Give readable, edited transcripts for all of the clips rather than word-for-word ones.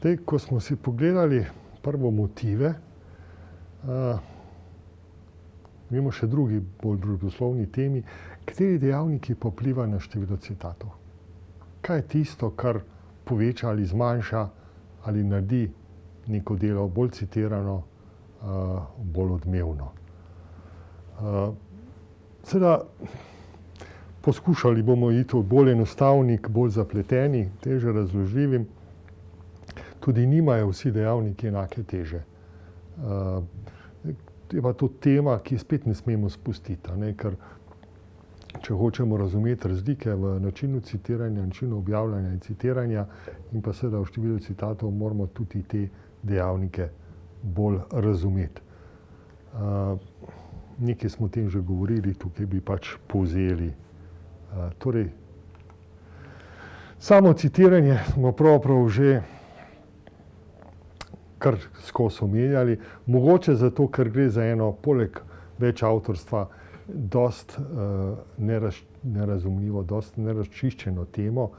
Zdaj, ko smo si pogledali prvo motive, imamo še drugi bolj družboslovni temi, kateri dejavniki pa vplivajo na število citatov. Kaj je tisto, kar poveča ali zmanjša ali naredi neko delo bolj citirano, bolj odmevno. Seveda, poskušali bomo iti od bolj enostavnih k bolj zapletenih, teže razložljivim. Tudi nimajo vsi dejavniki enake teže. Je pa to tema, ki spet ne smemo spustiti, ker če hočemo razumeti razlike v načinu citiranja, načinu objavljanja in citiranja in pa seveda v številu citatov, moramo tudi te dejavnike bolj razumeti. Nekaj smo o tem že govorili, tukaj bi pač povzeli. Torej, samo citiranje smo pravzaprav že kar skozi omenjali, mogoče zato, ker gre za eno, poleg več avtorstva, dost nerazumljivo, dost nerazčiščeno temo.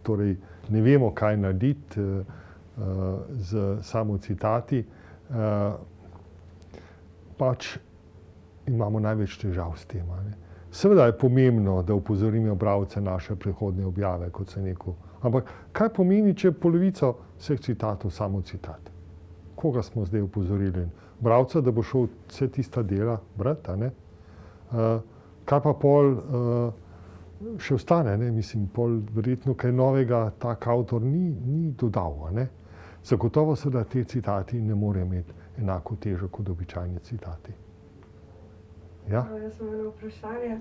Torej, ne vemo, kaj narediti z samo citati. Pač imamo največ težav s tem. Seveda je pomembno, da opozorimo bralce naše prihodnje objave, kot sem rekel. Ampak kaj pomeni, če polovico vseh citatov samo citat? Koga smo zdaj opozorili? Bralca, da bo šel vse tista dela brati, kaj pa pol še ostane, mislim, pol verjetno kaj novega tak avtor ni dodal, Zagotovo se, da te citati ne morejo imeti enako težo kot običajni citati. Ja? Jaz imam eno vprašanje,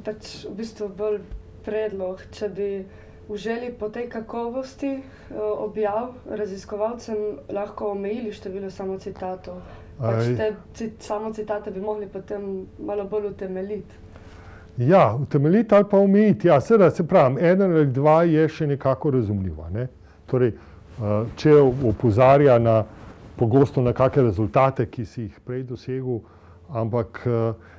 pač v bistvu bolj predlog, če bi v želji po tej kakovosti objav raziskovalcem lahko omejili število samocitatov. Pač te samocitate bi mogli potem malo bolj utemeljiti. Ja, utemeljiti ali pa omejiti. Ja, seveda, se pravim, eden ali dva je še nekako razumljiva. Torej, če opozarja pogosto na kakšne rezultate, ki si jih prej dosegel, ampak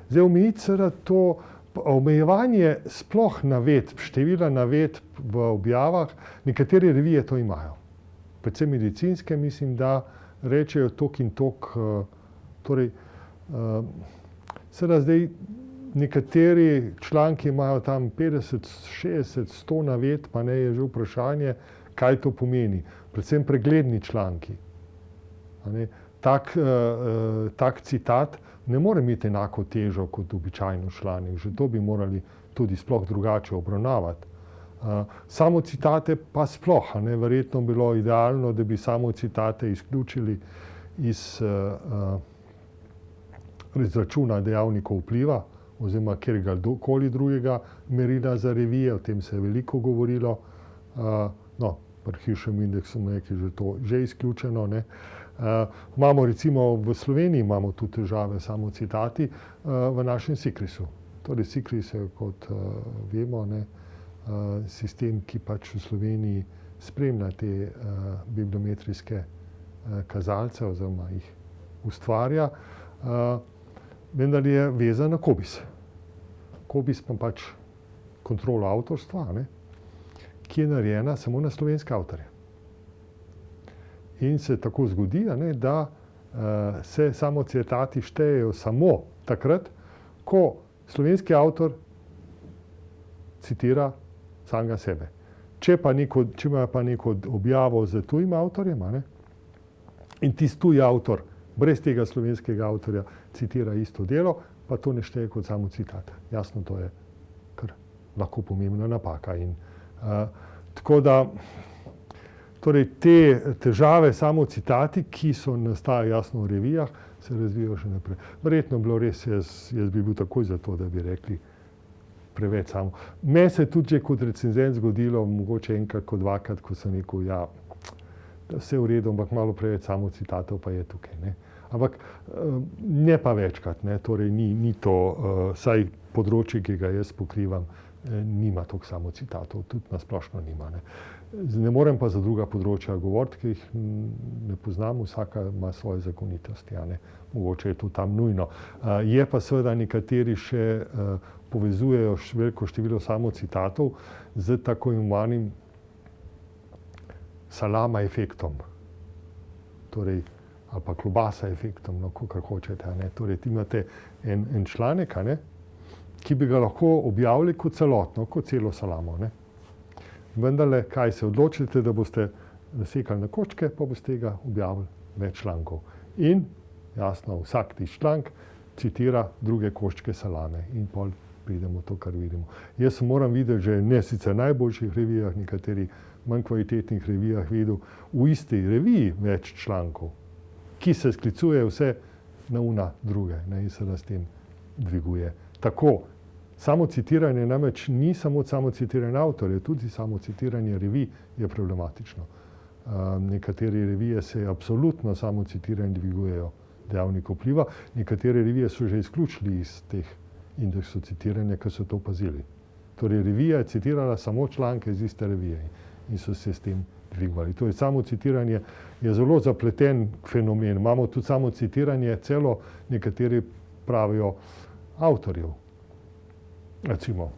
zdaj omejiti seveda to omejevanje sploh navedb, števila navedb v objavah, nekatere revije to imajo. Predvsem medicinske, mislim, da rečejo tok in tok. Torej, seveda zdaj nekateri članki imajo tam 50, 60, 100 navedb, pa je že vprašanje, kaj to pomeni. Predvsem pregledni članki. Tak citat ne more imeti enako težo kot običajno članek. Že to bi morali tudi sploh drugače obravnavati. Samo citate pa sploh, verjetno bilo idealno, da bi samo citate izključili iz izračuna dejavnikov vpliva oziroma kateregakoli drugega merila za revije, o tem se je veliko govorilo. Pri Hirševem indeksu je že to že izključeno. Imamo recimo v Sloveniji imamo tu težave samo citati v našem SIKRIS-u. Torej SIKRIS je, kot vemo, sistem, ki pač v Sloveniji spremlja te bibliometrijske kazalce oziroma jih ustvarja, vendar je vezan na COBISS. COBISS pa pač kontrola avtorstva, ki je narejena samo na slovenske avtorje. In se tako zgodi, da se samo citati štejejo samo takrat, ko slovenski avtor citira samega sebe. Če ima pa neko objavo z tujim avtorjem, in tisti tuji avtor brez tega slovenskega avtorja citira isto delo, pa to ne šteje kot samo citat. Jasno, to je kar lahko pomembna napaka. Tako da torej te težave samo citati, ki nastajajo jasno v revijah, se razvijajo še naprej. Verjetno bilo res, jaz bi bil takoj za to, da bi rekli preveč samo. Meni se je tudi že kot recenzent zgodilo, mogoče enkrat kot dvakrat, ko sem rekel, da vse v redu, ampak malo preveč samo citatov pa je tukaj. Ampak ne pa večkrat, torej ni to, saj področje, ki ga jaz pokrivam, nima toliko samo citatov, tudi na splošno nima. Ne morem pa za druga področja govoriti, ker jih ne poznam, vsaka ima svoje zakonitosti. Mogoče je to tam nujno. Je pa seveda nekateri še povezujejo veliko število samo citatov z tako imenovanim salama efektom. Torej, ali pa klobasa efektom, no, kakor hočete. Torej, imate en članek, ki bi ga lahko objavili kot celotno, kot celo salamo. Vendarle, kaj se odločite, da boste nasekali na kočke, pa boste ga objavili več člankov. In jasno, vsak tisti članek citira druge koščke salame in pol pridemo to, kar vidimo. Jaz moram videti, že ne sicer v najboljših revijah, nekaterih manj kvalitetnih revijah videl, v isti reviji več člankov, ki se sklicuje vse na una druge, in se s tem dviguje. Tako, samo citiranje namreč ni samo citiranje avtorja, tudi samo citiranje revij je problematično. Nekatere revije se absolutno samo citiranje dvigujejo dejavnikov vpliva, nekatere revije so že izključili iz teh indeksov citiranja, ker so to opazili. Torej, revija je citirala samo članke iz iste revije in so se s tem dvigovali. Torej, samo citiranje je zelo zapleten fenomen. Imamo tudi samo citiranje celo, nekateri pravijo, avtorjev. Recimo,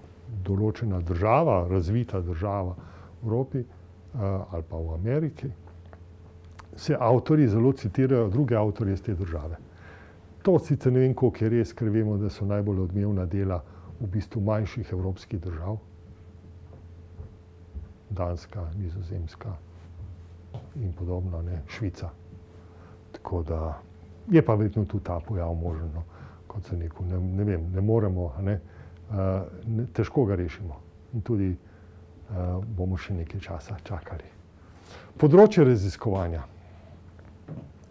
določena država, razvita država v Evropi ali pa v Ameriki, se avtorji zelo citirajo druge avtorje iz te države. To sicer ne vem, koliko je res, ker vemo, da so najbolj odmevna dela v bistvu manjših evropskih držav. Danska, Nizozemska in podobno, Švica. Tako da je pa verjetno tudi ta pojav možen, kot se ne vem, ne moremo, težko ga rešimo. In tudi bomo še nekaj časa čakali. Področje raziskovanja.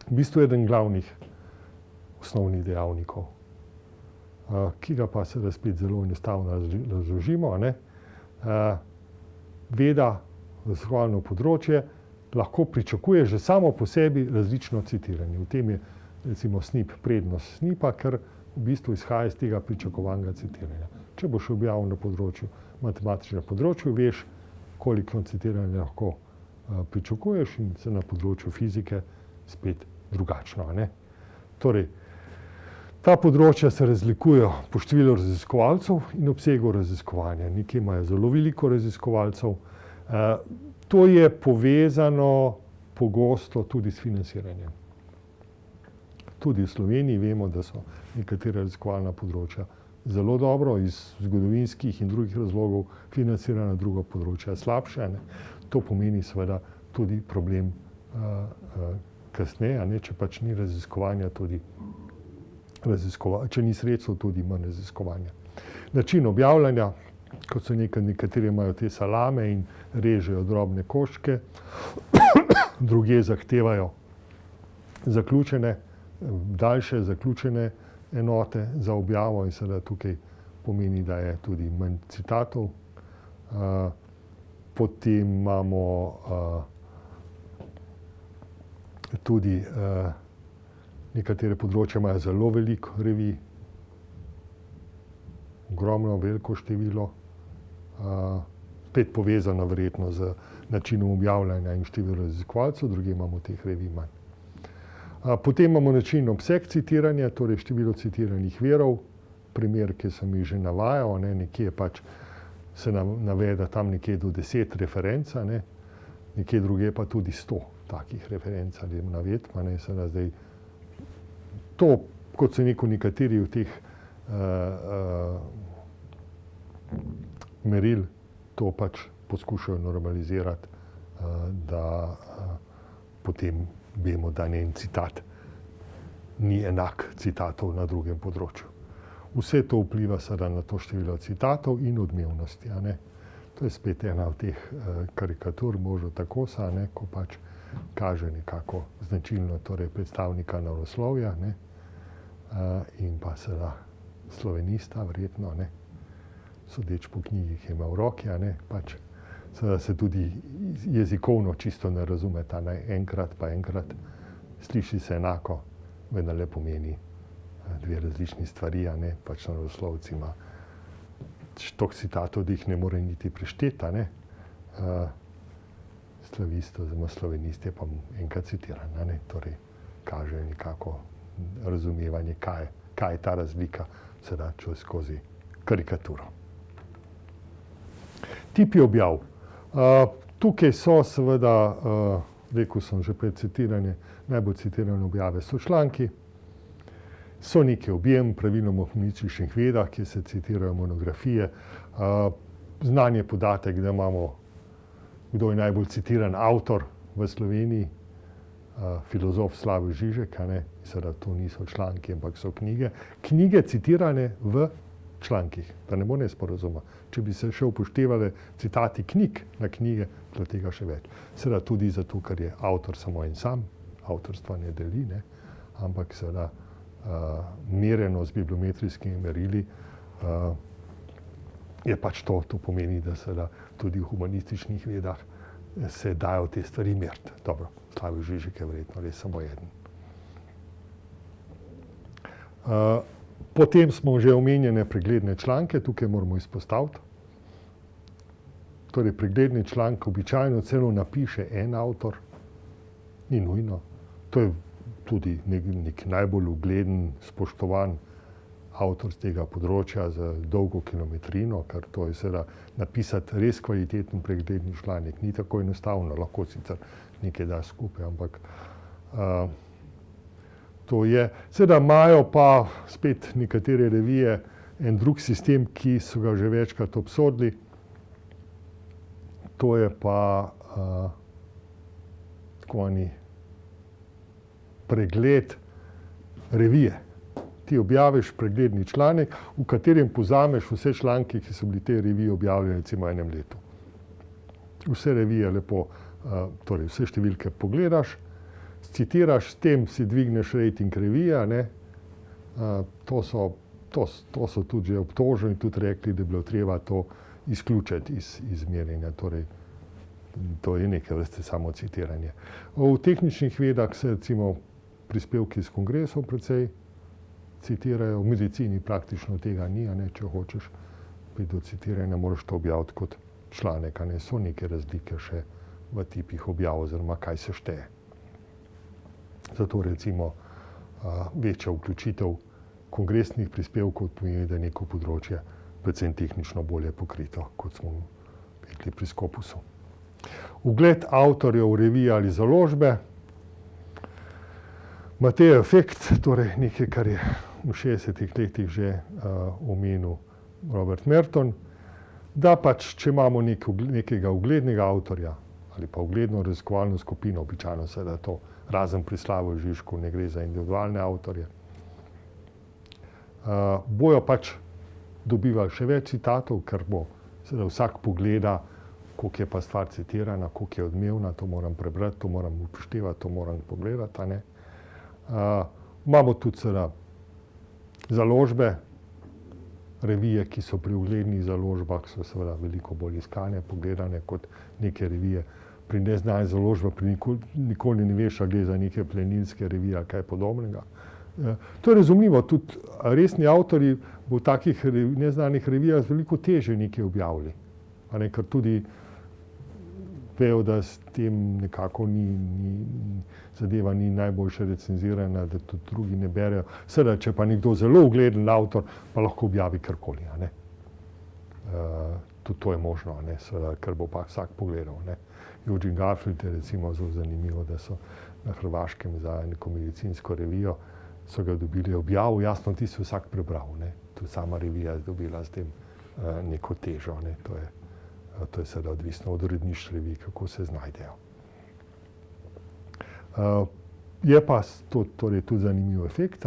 V bistvu je eden glavnih osnovnih dejavnikov, ki ga pa se spet zelo enostavno razložimo. Veda, raziskovalno področje, lahko pričakuje že samo po sebi različno citiranje. V tem je recimo SNP prednost SNP-a, ker v bistvu izhaja iz tega pričakovanega citiranja. Če boš objavil na področju, matematičnem področju, veš, koliko citiranja lahko pričakuješ in se na področju fizike spet drugačno. Torej, ta področja se razlikujejo po številu raziskovalcev in obsegu raziskovanja. Nekje imajo zelo veliko raziskovalcev. To je povezano pogosto tudi s financiranjem. Tudi v Sloveniji vemo, da so nekatera raziskovalna področja zelo dobro iz zgodovinskih in drugih razlogov financirana, druga področja slabše. To pomeni seveda tudi problem kasneje, če pač ni raziskovanja, tudi če ni sredstev, tudi manj raziskovanja. Način objavljanja, kot so nekateri imajo te salame in režejo drobne koščke, druge zahtevajo daljše zaključene enote za objavo in seveda tukaj pomeni, da je tudi manj citatov. Potem imamo tudi nekatere področja imajo zelo veliko revij, ogromno, veliko število, spet povezano verjetno z načinom objavljanja in število raziskovalcev, druge imamo teh revij manj. Potem imamo način obseg citiranja, torej število citiranih virov, primer, ki sem jih že navajal, nekje pač se navede tam nekje do 10 referenc, nekje druge pa tudi 100 takih referenc ali navedb. Zdaj, to, kot so nekateri v teh meril, to pač poskušajo normalizirati, da potem vemo, da en citat ni enak citatov na drugem področju. Vse to vpliva seveda na to število citatov in odmevnosti. To je spet ena od teh karikatur možno tako, ko pač kaže nekako značilno torej predstavnika naravoslovja in pa seveda slovenista verjetno, sodeč po knjigi, ki ima v roki, pač seveda se tudi jezikovno čisto ne razumeta, enkrat pa enkrat sliši se enako, vendar le pomeni dve različni stvari, pač naravoslovci ima toliko citatov, da jih ne more niti prešteti, slavist oziroma slovenist je pa enkrat citiran, torej kaže nekako razumevanje, kaj je ta razlika, seveda skozi karikaturo. Tipi objav. Tukaj so seveda, rekel sem že pred citiranje, najbolj citirane objave so članki, so neki objem, praviloma v humanističnih vedah, kjer se citirajo monografije. Znan je podatek, da imamo, kdo je najbolj citiran avtor v Sloveniji, filozof Slavoj Žižek, seveda to niso članki, ampak so knjige. Knjige citirane v člankih, da ne bo nesporazuma. Če bi se še upoštevali citati knjig na knjige, bilo tega še več. Seveda tudi zato, ker je avtor samo en sam, avtorstva ne deli, ampak seveda merjeno z bibliometrijskimi merili je pač to pomeni, da seveda tudi v humanističnih vedah se dajo te stvari meriti. Dobro, Slavoj Žižek je verjetno res samo eden. Potem smo že omenjene pregledne članke, tukaj moramo izpostaviti. Torej, pregledni članek običajno celo napiše en avtor, ni nujno. To je tudi nek najbolj ugleden, spoštovan avtor z tega področja z dolgo kilometrino, ker to je seveda napisati res kvaliteten pregledni članek. Ni tako enostavno, lahko sicer nekaj da skupaj, ampak to je. Seveda imajo pa spet nekatere revije en drug sistem, ki so ga že večkrat obsodili. To je pa tako pregled revije. Ti objaviš pregledni članek, v katerem povzameš vse članke, ki so bili te revije objavljene recimo v enem letu. Vse revije lepo, torej vse številke pogledaš, citiraš, s tem si dvigneš rating revije, to so tudi že obtoženi, tudi rekli, da je bilo treba to izključiti iz merjenja. Torej, to je neke vrste samo citiranje. V tehničnih vedah se recimo prispevki iz kongresov precej citirajo, v medicini praktično tega ni, če hočeš priti do citiranja, moraš to objaviti kot članek, so neke razlike še v tipih objav oziroma kaj se šteje. Zato recimo večja vključitev kongresnih prispevkov pomeni, da je neko področje predvsem tehnično bolje pokrito, kot smo rekli pri Scopusu. Ugled avtorjev revije ali založbe. Mateja Efekt, torej nekaj, kar je v 60-ih letih že omenil Robert Merton, da pač, če imamo nekega uglednega avtorja ali pa ugledno raziskovalno skupino, običajno seveda to, razen pri Slavoju Žižku, ne gre za individualne avtorje, bojo pač dobivali še več citatov, ker bo seveda vsak pogleda, koliko je pa stvar citirana, koliko je odmevna, to moram prebrati, to moram upoštevati, to moram pogledati. Imamo tudi seveda založbe, revije, ki so pri uglednih založbah, so seveda veliko bolj iskane, pogledane kot neke revije. Pri neznanih založbah nikoli ne veš, ali gre za neke plenilske revije ali kaj podobnega. To je razumljivo, tudi resni avtorji v takih neznanih revijah veliko težje nekaj objavili. Ker tudi vejo, da s tem nekako zadeva ni najboljše recenzirana, da tudi drugi ne berejo. Seveda, če pa nekdo zelo ugleden avtor, pa lahko objavi karkoli. Tudi to je možno, seveda, ker bo pa vsak pogledal. Eugene Garfield je recimo zelo zanimivo, da so na Hrvaškem za neko medicinsko revijo so ga dobili objav, jasno, ti so vsak prebral. Tudi sama revija je dobila s tem neko težo. To je seveda odvisno od uredništva revij, kako se znajdejo. Je pa torej tudi zanimiv efekt,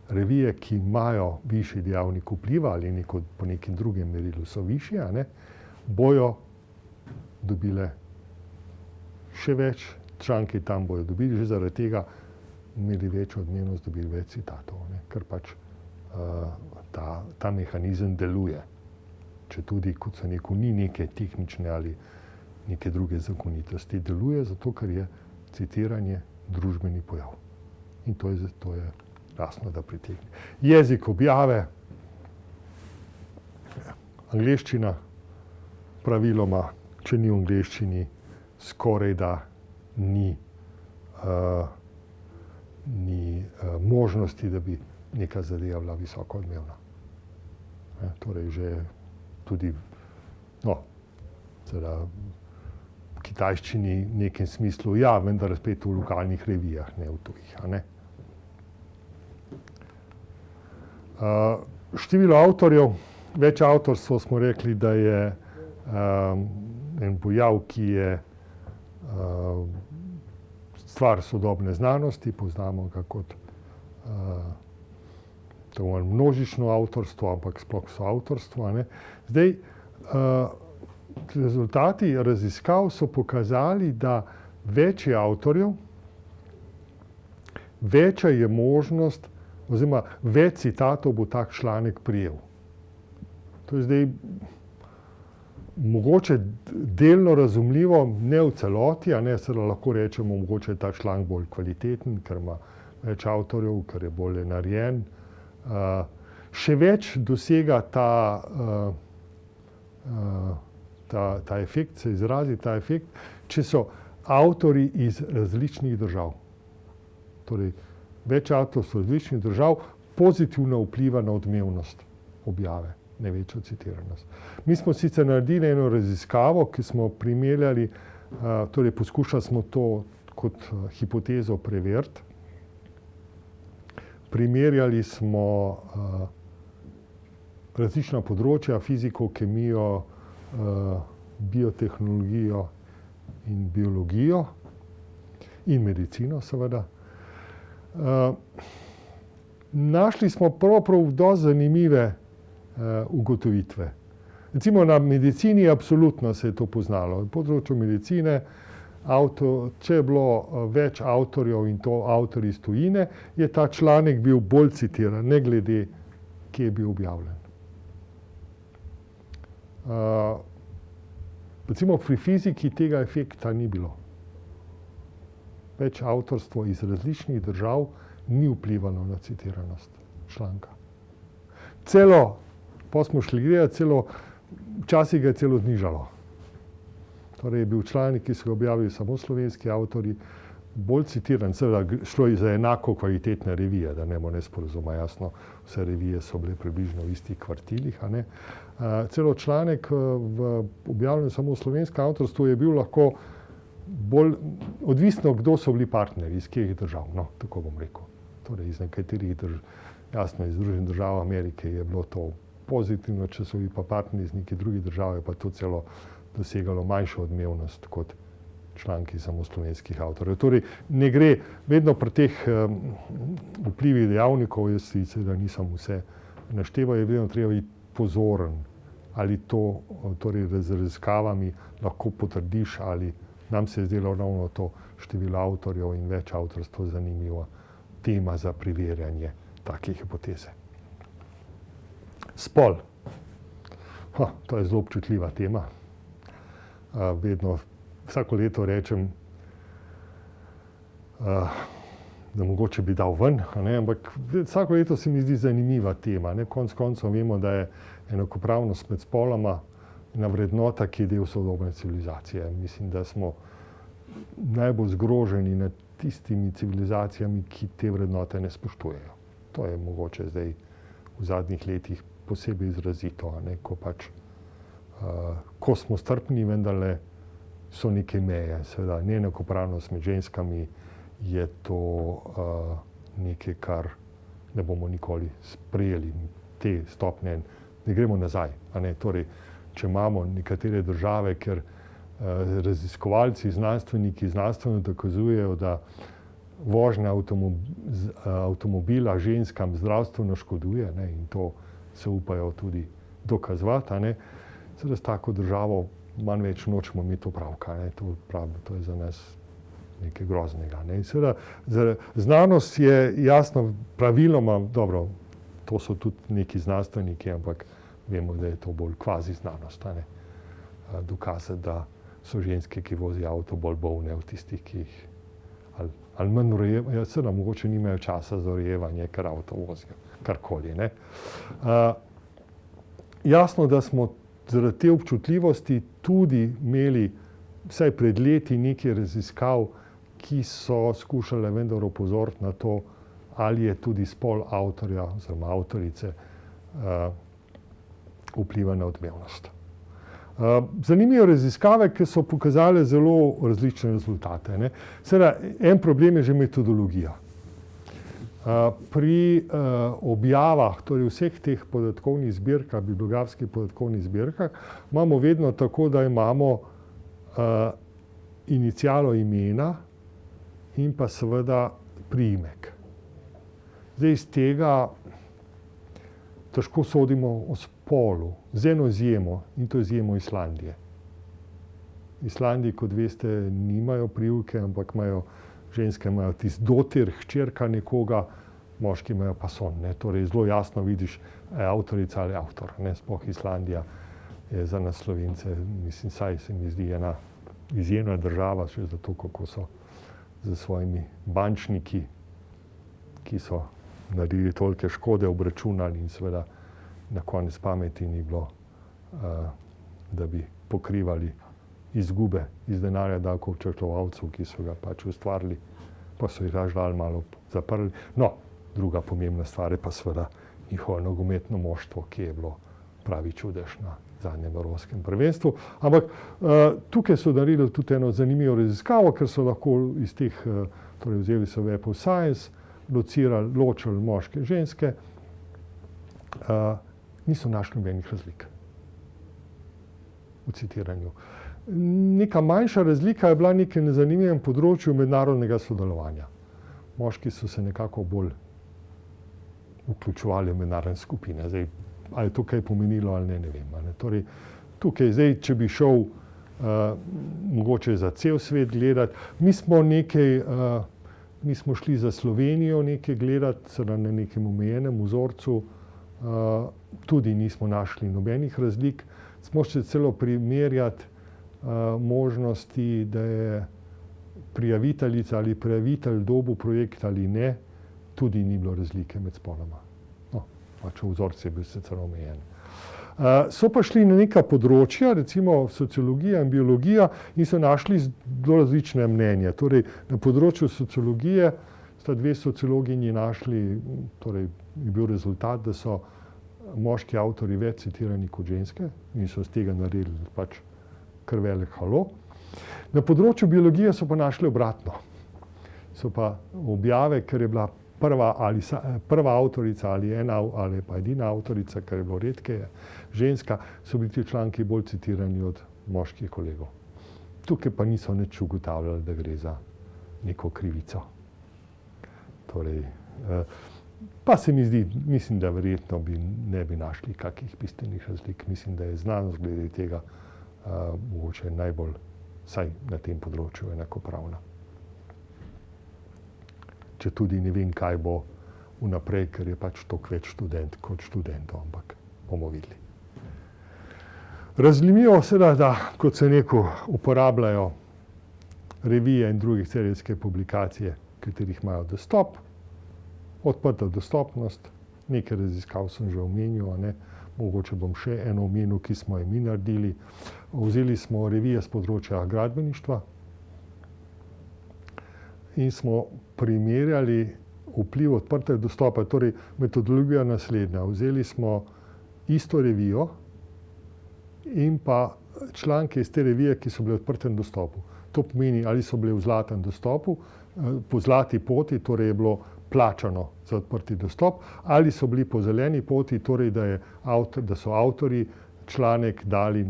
revije, ki imajo višji dejavnik vpliva ali po nekem drugem merilu so višje, bojo dobile še več, članki tam bojo dobili, že zaradi tega imeli večjo odmevnost, dobili več citatov, ker pač ta mehanizem deluje. Če tudi, kot sem rekel, ni neke tehnične ali neke druge zakonitosti, deluje zato, ker je citiranje družbeni pojav. In to je jasno, da pritegne. Jezik objave, angleščina, praviloma, če ni v angleščini, skoraj da ni možnosti, da bi neka zadeva bila visoko odmevna. Torej že tudi, seveda, kitajščini v nekem smislu, ja, vendar spet v lokalnih revijah, ne v tujih. A ne? Število avtorjev, več avtorstva smo rekli, da je en pojav, ki je stvar sodobne znanosti, poznamo ga kot množično avtorstvo, ampak sploh soavtorstvo. Zdaj, rezultati raziskav so pokazali, da več je avtorjev, večja je možnost, oziroma več citatov bo tak članek prijel. To je zdaj mogoče delno razumljivo, ne v celoti, a ne, seveda lahko rečemo, mogoče je ta članek bolj kvaliteten, ker ima več avtorjev, ker je bolje narejen. Še več dosega ta efekt, se izrazi ta efekt, če so avtorji iz različnih držav. Torej, več avtorstv različnih držav pozitivno vpliva na odmevnost objave, ne večjo citiranost. Mi smo sicer naredili eno raziskavo, ki smo primerjali, torej poskušali smo to kot hipotezo preveriti. Primerjali smo različna področja, fiziko, kemijo, biotehnologijo in biologijo in medicino, seveda. Našli smo pravzaprav dosti zanimive ugotovitve. Recimo na medicini absolutno se je to poznalo. Na področju medicine, če je bilo več avtorjev in to avtorji iz tujine, je ta članek bil bolj citiran, ne glede, kje je bil objavljen. Recimo pri fiziki tega efekta ni bilo. Več avtorstvo iz različnih držav ni vplivalo na citiranost članka. Pa smo šli gledati, včasih ga je celo znižalo. Torej je bil članek, ki so ga objavili samo slovenski avtorji, bolj citiran, seveda šlo je za enako kvalitetne revije, da ne bo nesporazuma, jasno, vse revije so bile približno v istih kvartilih, a ne. Celo članek objavljen samo v slovenskem avtorstvu je bil lahko bolj odvisno, kdo so bili partnerji, iz katerih držav, no, tako bom rekel. Torej iz nekaterih držav, jasno, iz Združenih držav Amerike je bilo to pozitivno, če so bili pa partnerji iz neke druge države, pa to celo dosegalo manjšo odmevnost kot članki samo slovenskih avtorjev. Torej, ne gre vedno pri teh vplivih dejavnikov, jaz sicer da nisem vse našteval, je vedno treba biti pozoren, ali to torej z raziskavami lahko potrdiš, ali nam se je zdelo ravno to število avtorjev in več avtorstva zanimiva tema za preverjanje take hipoteze. Spol. To je zelo občutljiva tema. Vedno, vsako leto rečem, da mogoče bi dal ven, ampak vsako leto se mi zdi zanimiva tema. Konec koncev vemo, da je enakopravnost med spoloma ena vrednota, ki je del sodobne civilizacije. Mislim, da smo najbolj zgroženi nad tistimi civilizacijami, ki te vrednote ne spoštujejo. To je mogoče zdaj v zadnjih letih posebej izrazito, ko smo strpni, vendarle so neke meje. Seveda, neenakopravnost med ženskami je to nekaj, kar ne bomo nikoli sprejeli. Te stopnje ne gremo nazaj. Torej, če imamo nekatere države, ker raziskovalci, znanstveniki znanstveno dokazujejo, da vožnja avtomobila ženskam zdravstveno škoduje, in to se upajo tudi dokazovati, seveda s tako državo manj več nočemo imeti opravka. To je za nas nekaj groznega. Seveda, znanost je jasno praviloma, dobro, to so tudi neki znanstveniki, ampak vemo, da je to bolj kvazi znanost. Dokazati, da so ženske, ki vozijo avto, bolj bolne od tistih, ki jih ali manj urejevajo. Seveda, mogoče nimajo časa za urejevanje, ker avto vozijo. Karkoli. Jasno, da smo zaradi te občutljivosti tudi imeli vsaj pred leti nekaj raziskav, ki so skušale vendar opozoriti na to, ali je tudi spol avtorja oziroma avtorice vpliva na odmevnost. Zanimive raziskave, ki so pokazale zelo različne rezultate, ne. Seveda, en problem je že metodologija. Pri objavah, torej vseh teh podatkovnih zbirkah, bibliografskih podatkovnih zbirkah, imamo vedno tako, da imamo inicialo imena in pa seveda priimek. Zdaj iz tega težko sodimo o spolu, z eno izjemo, in to je izjemo Islandije. Islandiji, kot veste, nimajo priimke, ampak ženske imajo tisti dotir, hčerka nekoga, moški imajo pa son, ne. Torej zelo jasno vidiš, avtorica ali avtor, ne. Sploh Islandija je za nas Slovence, mislim, saj se mi zdi ena izjemna država, še zato, kako so s svojimi bančniki, ki so naredili tolike škode, obračunali in seveda na konec pameti ni bilo, da bi pokrivali izgube iz denarja davkoplačevalcev, ki so ga pač ustvarili, pa so jih raje dali malo zaprli. No, druga pomembna stvar je pa seveda njihovo nogometno moštvo, ki je bilo pravi čudež na zadnjem evropskem prvenstvu. Ampak tukaj so naredili tudi eno zanimivo raziskavo, ker so lahko iz teh, torej vzeli so Web of Science, ločili moške in ženske, niso našli nobenih razlik v citiranju. Neka manjša razlika je bila nekaj na zanimivem področju mednarodnega sodelovanja. Moški so se nekako bolj vključevali v mednarodne skupine. Zdaj, ali je to kaj pomenilo ali ne, ne vem. Ne. Torej, tukaj zdaj, če bi šel mogoče za cel svet gledati, mi smo šli za Slovenijo nekaj gledati, seveda na nekem omejenem vzorcu, tudi nismo našli nobenih razlik. Smo še celo primerjati možnosti, da je prijaviteljica ali prijavitelj dobil projekt ali ne, tudi ni bilo razlike med spoloma. No, pač vzorec je bil sicer omejen. So pa šli na neka področja, recimo sociologija in biologija, in so našli zelo različne mnenja. Torej, na področju sociologije sta dve sociologinji našli, torej je bil rezultat, da so moški avtorji več citirani kot ženske in so z tega naredili pač kar velik halo. Na področju biologije so pa našli obratno. So pa objave, ker je bila prva avtorica ali pa edina avtorica, kar je bilo redkeje, ženska, so bili ti članki bolj citirani od moških kolegov. Tukaj pa niso nič ugotavljali, da gre za neko krivico. Torej, pa se mi zdi, mislim, da verjetno ne bi našli kakih bistvenih razlik. Mislim, da je znanost glede tega mogoče najbolj, vsaj na tem področju, enakopravna. Če tudi ne vem, kaj bo vnaprej, ker je pač toliko več študent kot študentov, ampak bomo videli. Razumljivo seveda, da, kot sem rekel, uporabljajo revije in druge serijske publikacije, katerih imajo dostop, odprta dostopnost, nekaj raziskav sem že omenil, ne. Mogoče bom še eno omenil, ki smo jo mi naredili. Vzeli smo revije z področja gradbeništva in smo primerjali vpliv odprtega dostopa, torej metodologija naslednja. Vzeli smo isto revijo in pa članke iz te revije, ki so bile v odprtem dostopu. To pomeni, ali so bile v zlatem dostopu, po zlati poti, torej je bilo plačano za odprti dostop, ali so bili po zeleni poti, torej da so avtorji članek dali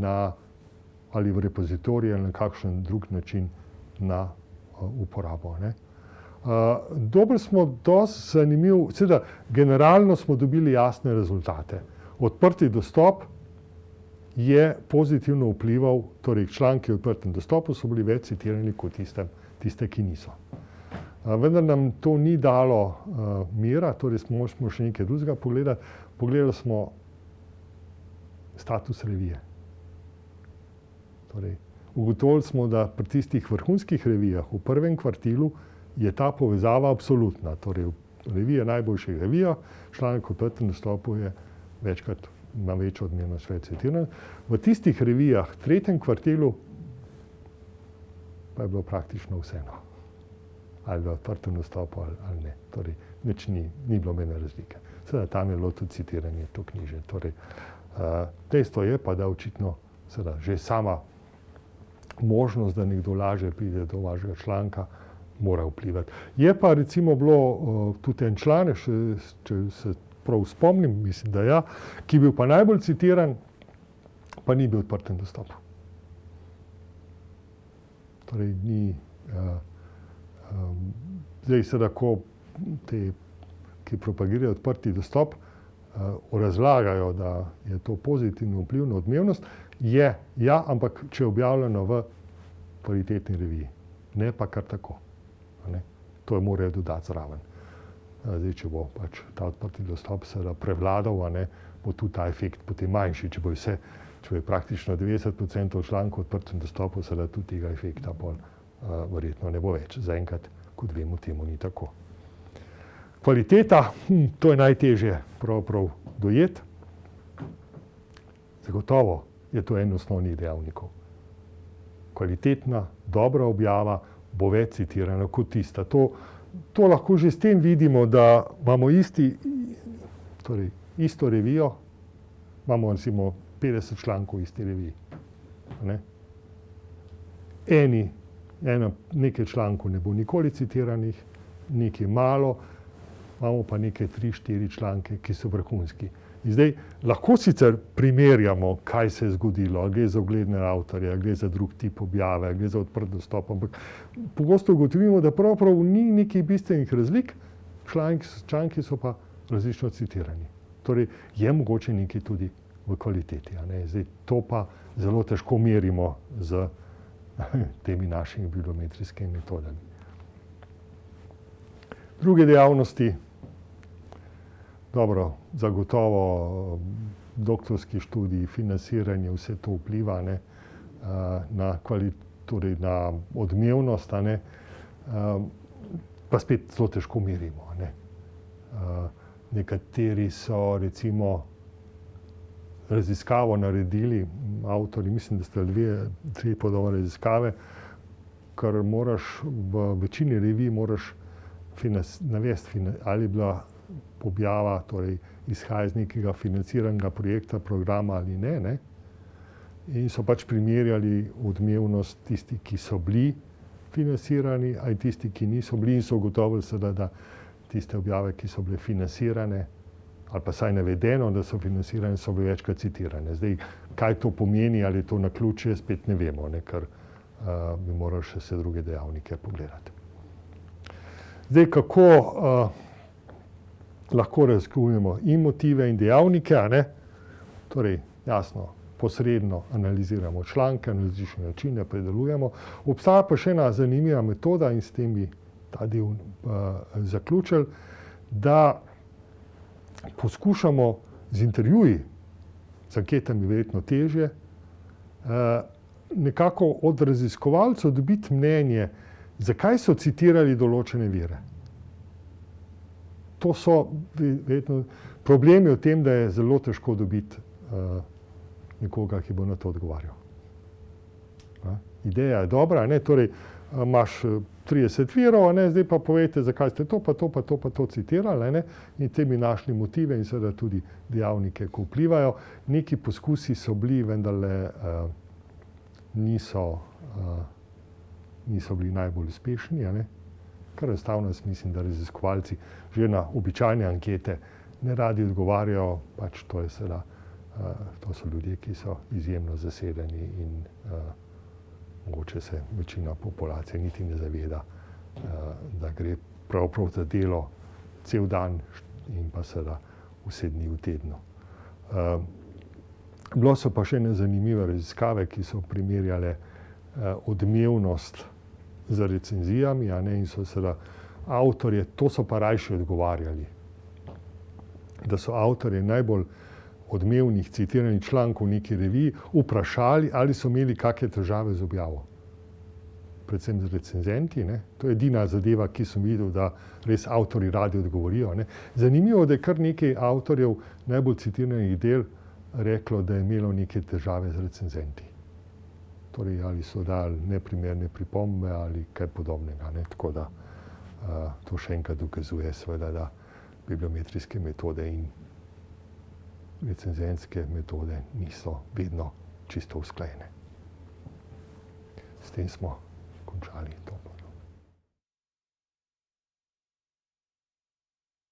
ali v repozitorij ali na kakšen drug način na uporabo. Ne. Dobili smo dosti zanimiv, seveda generalno smo dobili jasne rezultate. Odprti dostop je pozitivno vplival, torej članki v odprtem dostopu so bili več citirani kot tiste, ki niso. Vendar nam to ni dalo mira, torej smo še nekaj drugega pogledali. Pogledali smo status revije. Torej, ugotovili smo, da pri tistih vrhunskih revijah v prvem kvartilu je ta povezava absolutna. Torej, revija najboljših revija, članek v odprtem dostopu je večkrat na večjo odmernost več citiran. V tistih revijah v tretjem kvartilu pa je bilo praktično vseeno. Ali v odprtem dostopu ali ne. Torej, nič ni bilo mene razlike. Seveda tam je bilo tudi citiranje to knjiže. Torej, dejstvo je pa, da očitno Seveda, že sama možnost, da nekdo lažje pride do vašega članka, mora vplivati. Je pa recimo bilo tudi en članek, če se prav spomnim, mislim, da ja, ki je bil pa najbolj citiran, pa ni bil v odprtem dostopu. Torej ni, zdaj se lahko te, ki propagirajo odprti dostop, razlagajo, da je to pozitivno vpliv na odmevnost, je, ja, ampak če je objavljeno v kvalitetni reviji, ne pa kar tako. Ne? To je morajo dodati zraven. Zdaj, če bo pač ta odprti dostop seveda prevladal, ne, bo tudi ta efekt potem manjši. Če bo praktično 90% člankov v odprtem dostopu, seveda tudi tega efekta bolj verjetno ne bo več. Zaenkrat, kot vemo, temu ni tako. Kvaliteta, to je najtežje pravzaprav dojeti. Zagotovo je to en osnovnih dejavnikov. Kvalitetna, dobra objava bo več citirana kot tista. To lahko že s tem vidimo, da imamo isto revijo, imamo recimo 50 člankov v isti reviji. Ne? Nekaj člankov ne bo nikoli citiranih, nekaj malo, imamo pa nekaj 3-4 članke, ki so vrhunski. In zdaj lahko sicer primerjamo, kaj se je zgodilo, gre za ugledne avtorje, gre za drug tip objave, gre za odprt dostop, ampak pogosto ugotovimo, da pravzaprav ni nekih bistvenih razlik, članki so pa različno citirani. Torej je mogoče nekaj tudi v kvaliteti. Ne? Zdaj to pa zelo težko merimo z temi našimi bibliometrijskimi metodami. Druge dejavnosti, dobro, zagotovo doktorski študij, financiranje, vse to vpliva, ne, torej na odmevnost, ne, pa spet zelo težko merimo. Ne. Nekateri so recimo raziskavo naredili, avtorji, mislim, da ste tri podobne raziskave, ker moraš v večini revij moraš navesti, ali je bila objava, torej izhaja iz nekega financiranega projekta, programa ali ne, ne. In so pač primerjali odmevnost tistih, ki so bili financirani, ali tisti, ki niso bili, in so ugotovili seveda, da tiste objave, ki so bile financirane, ali pa saj navedeno, da so financirane, so bile večkrat citirane. Zdaj, kaj to pomeni, ali je to naključje, spet ne vemo, ne, ker bi morali še vse druge dejavnike pogledati. Zdaj, kako lahko razkrijemo in motive in dejavnike, a ne? Torej, jasno, posredno analiziramo članke, na različne načine predelujemo. Obstaja pa še ena zanimiva metoda, in s tem bi ta del zaključili, da poskušamo z intervjuji, z anketami verjetno težje, nekako od raziskovalcev dobiti mnenje, zakaj so citirali določene vire. To so verjetno problemi v tem, da je zelo težko dobiti nekoga, ki bo na to odgovarjal. Ideja je dobra, ne? Torej imaš 30 virov, ne? Zdaj pa povejte, zakaj ste to, pa to, pa to, pa to citirali, ne? In te bi našli motive in seveda tudi dejavnike, ki vplivajo. Neki poskusi so bili, vendarle niso bili najbolj uspešni, ne? Kar enostavno jaz mislim, da raziskovalci že na običajne ankete ne radi odgovarjajo, pač to je seveda, to so ljudje, ki so izjemno zasedeni in mogoče se večina populacije niti ne zaveda, da gre prav za delo cel dan in pa seveda vse dni v tednu. Bilo so pa še ene zanimive raziskave, ki so primerjale odmevnost z recenzijami, a ne, in so seveda avtorje, to so pa rajši odgovarjali, da so avtorje najbolj odmevnih citiranih člankov v neki reviji vprašali, ali so imeli kakšne težave z objavo. Predvsem z recenzenti, ne. To je edina zadeva, ki sem videl, da res avtorji radi odgovorijo, ne. Zanimivo, da je kar nekaj avtorjev najbolj citiranih del reklo, da je imelo neke težave z recenzenti. Torej, ali so dali neprimerne pripombe ali kaj podobnega, ne. Tako da to še enkrat dokazuje seveda, da bibliometrijske metode in recenzentske metode niso vedno čisto usklajene. S tem smo končali to.